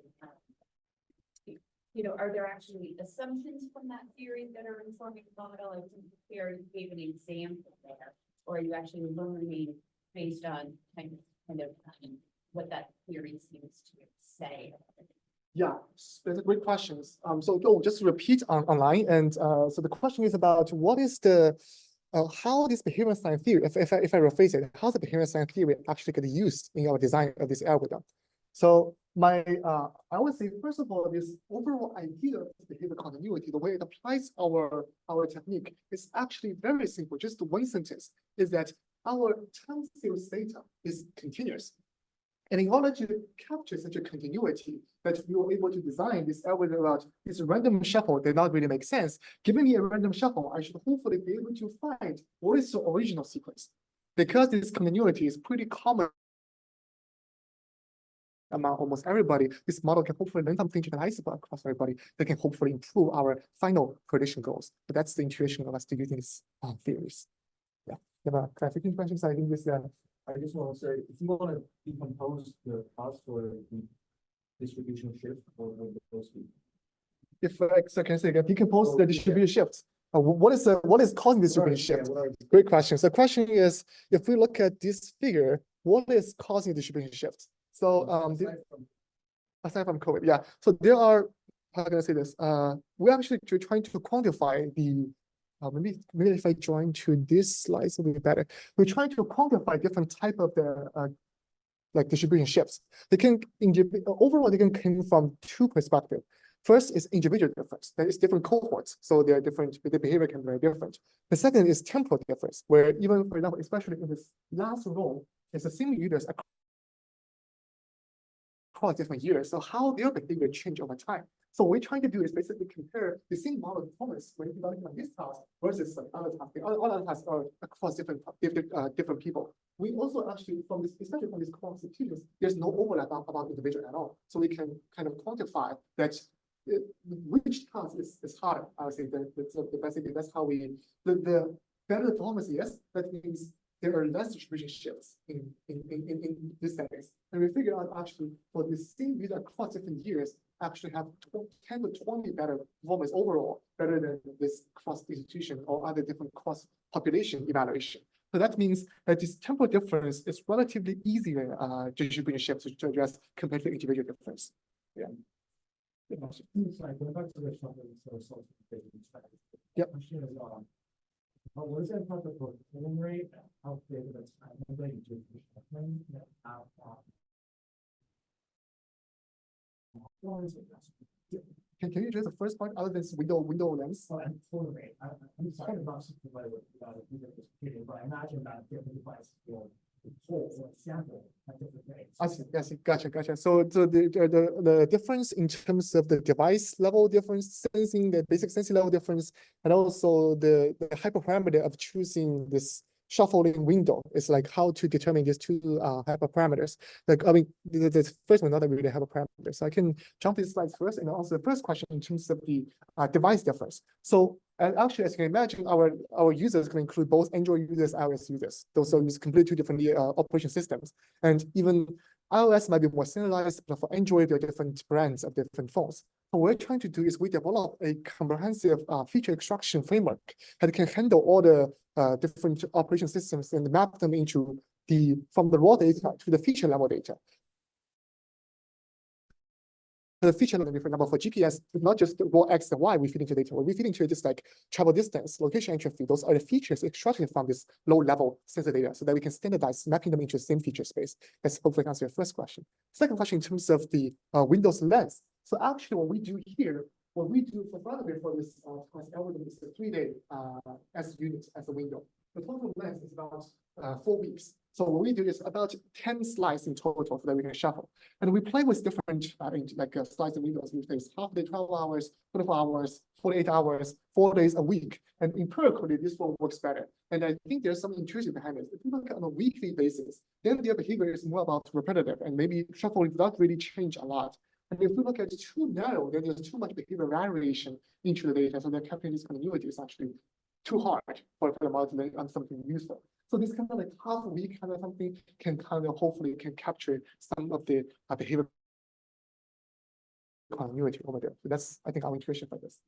are there actually assumptions from that theory that are informing the model? I think Sarah gave an example there, or are you actually learning based on kind of what that theory seems to say? Yeah, that's a great question. So just to repeat online, and so the question is about what is the how this behavioral science theory, if I rephrase it, how the behavioral science theory actually get used in our design of this algorithm. So I would say, first of all, this overall idea of behavior continuity, the way it applies our technique is actually very simple. Just one sentence is that our time series data is continuous. And in order to capture such a continuity, that we were able to design this algorithm about this random shuffle did not really make sense. Given me a random shuffle, I should hopefully be able to find what is the original sequence. Because this continuity is pretty common among almost everybody, this model can hopefully learn something generalizable across everybody that can hopefully improve our final prediction goals. But that's the intuition of us to using these theories. Yeah, you have a clarification questions? I think this. I just want to say, if you want to decompose the cost for the distribution shift, or those two. If so, can I say again, decompose the distribution shifts? What is causing distribution shift? Great question. So the question is, if we look at this figure, what is causing distribution shift? So aside from COVID, yeah. So there are, how can I say this? We're actually trying to quantify the maybe if I join to this slide, it'll be better. We're trying to quantify different type of the like distribution shifts. They can overall they can come from two perspectives. First is individual difference. There is different cohorts, so they are different. The behavior can be very different. The second is temporal difference, where even, for example, especially in this last row, it's the same users across different years. So how their behavior change over time. So what we're trying to do is basically compare the same model performance when developing on this task versus some other task. All other tasks are across different people. We also actually, from this, especially from these constitutions, there's no overlap about individual at all. So we can kind of quantify that which task is harder. I would say that basically that's how we the better the performance is. That means there are less distribution shifts in this settings. And we figure out actually for the same user across different years, actually have 10 to 20 better performance overall, better than this cross institution or other different cross population evaluation. So that means that this temporal difference is relatively easier distribution shifts to address compared to individual difference. Yeah. Sorry, going back to the Yep. Question is, what is the impact of filling rate? How big of a time to Can you address the first part other than window lens? and filling rate? I'm sorry about something like but I imagine that different devices will whole or sample at different rates. I see, gotcha. So the difference in terms of the device level difference, sensing, the basic sensing level difference, and also the hyperparameter of choosing this shuffling window is like how to determine these two hyperparameters. Like, I mean, the first one not really hyperparameters. So I can jump these slides first, and also the first question in terms of the device difference. So actually, as you can imagine, our users can include both Android users, iOS users. Those are completely two different operation systems. And even iOS might be more centralized, but for Android, there are different brands of different phones. What we're trying to do is we develop a comprehensive feature extraction framework that can handle all the different operation systems and map them into from the raw data to the feature level data. The feature level, for example, for GPS, it's not just the raw X and Y we feed into data. What we feed into it is like travel distance, location entropy. Those are the features extracted from this low-level sensor data so that we can standardize mapping them into the same feature space. That's hopefully answer your first question. Second question in terms of the Windows lens. So actually what we do here, what we do for this algorithm is the 3-day as unit as a window. The total length is about 4 weeks. So what we do is about 10 slides in total so that we can shuffle. And we play with different slides and windows. We play half day, 12 hours, 24 hours, 48 hours, 4 days a week. And empirically, this one works better. And I think there's some intuition behind it. If you look at on a weekly basis, then their behavior is more about repetitive and maybe shuffling does not really change a lot. And if we look at too narrow, then there's too much behavior variation into the data. So that calculating this continuity is actually too hard for the model to make on something useful. So this kind of like half a week kind of something can kind of hopefully can capture some of the behavior continuity over there. So that's, I think, our intuition for this.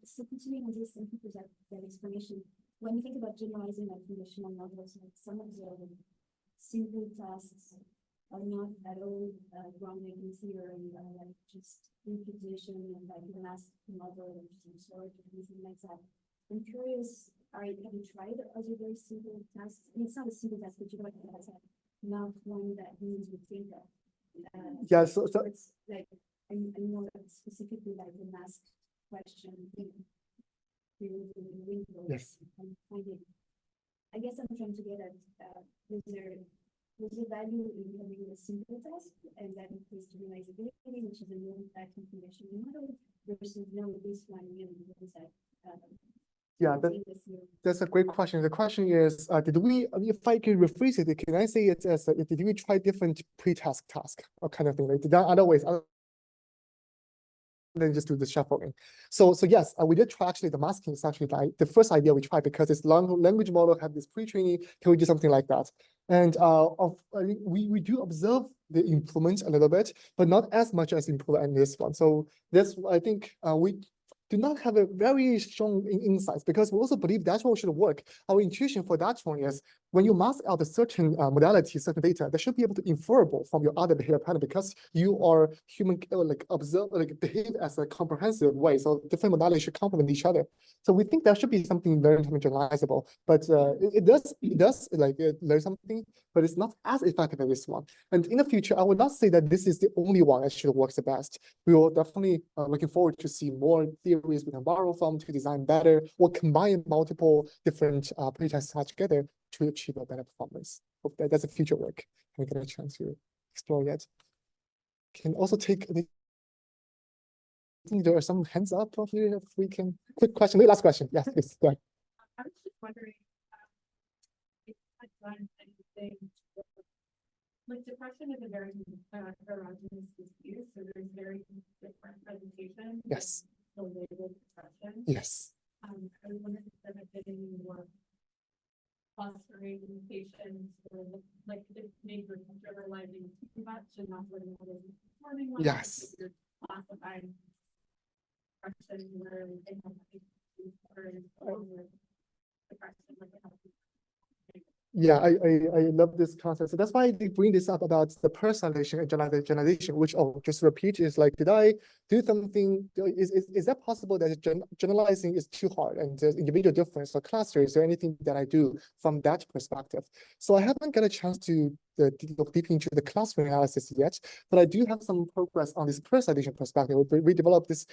So continuing on this, thank you for that explanation. When you think about generalizing like conditional models, like some of the simple tasks are not at all grounded in theory, like just imputation and like the mask model or some sort or anything like that. I'm curious, have you tried other very simple tasks? I mean, it's not a simple task, but you know, that's not one that humans would think of. Yeah, so it's like I know specifically like the mask question. Yes. I guess I'm trying to get at was there value in having a simple task and that increased generalizability, which is a known-type conditional model, versus no, this one really was that. Yeah, that's a great question. The question is, did we, if I can rephrase it, can I say it as, did we try different pre-task task or kind of thing? Like, did that other ways, other than just do the shuffling? So yes, we did try actually the masking is actually the first idea we tried because this language model had this pre-training. Can we do something like that? And we do observe the improvement a little bit, but not as much as improvement in this one. So that's, I think we do not have a very strong insights because we also believe that one should work. Our intuition for that one is when you mask out a certain modality, certain data, that should be able to inferable from your other behavior pattern because you are human, behave as a comprehensive way. So different modalities should complement each other. So we think there should be something very generalizable, but it does learn something, but it's not as effective as this one. And in the future, I would not say that this is the only one that should work the best. We will definitely looking forward to see more theories we can borrow from to design better or combine multiple different pre-tests together to achieve a better performance. Hope that's a future work. We get a chance to explore yet. Can also take the. I think there are some hands up here. If we can, quick question, maybe last question. Yes, please. Go ahead. I was just wondering if I've done anything. Like depression is a very heterogeneous disease, so there's very different presentations. Yes. The label depression. Yes. I was wondering if there have been any more clustering patients or like if maybe we're generalizing too much and not what is performing well. Yes. You're classifying depression where they have depression like a Yeah, I love this concept. So that's why they bring this up about the personalization and generalization, which just repeat is like, did I do something? Is that possible that generalizing is too hard and there's individual difference or cluster? Is there anything that I do from that perspective? So I haven't got a chance to look deep into the clustering analysis yet, but I do have some progress on this personalization perspective. We developed this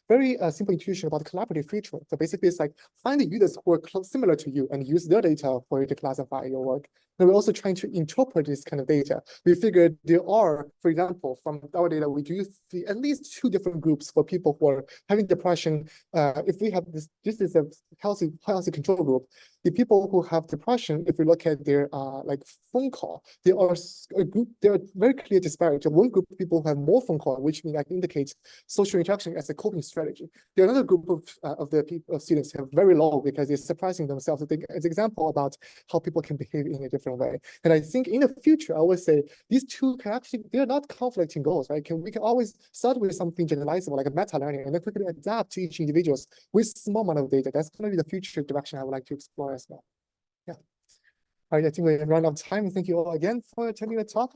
very simple intuition about collaborative filtering. So basically, it's like find the users who are similar to you and use their data for you to classify your work. And we're also trying to interpret this kind of data. We figured there are, for example, from our data, we do see at least 2 different groups for people who are having depression. If we have this is a healthy control group. The people who have depression, if we look at their like phone call, there are a group, there are very clear disparity. One group of people who have more phone call, which means indicates social interaction as a coping strategy. There are another group of students who have very low because they're surprising themselves. I think it's an example about how people can behave in a different way. And I think in the future, I would say these 2 can actually, they're not conflicting goals, right? We can always start with something generalizable like a meta learning and then quickly adapt to each individuals with small amount of data. That's going to be the future direction I would like to explore as well. Yeah. All right, I think we run out of time. Thank you all again for attending the talk.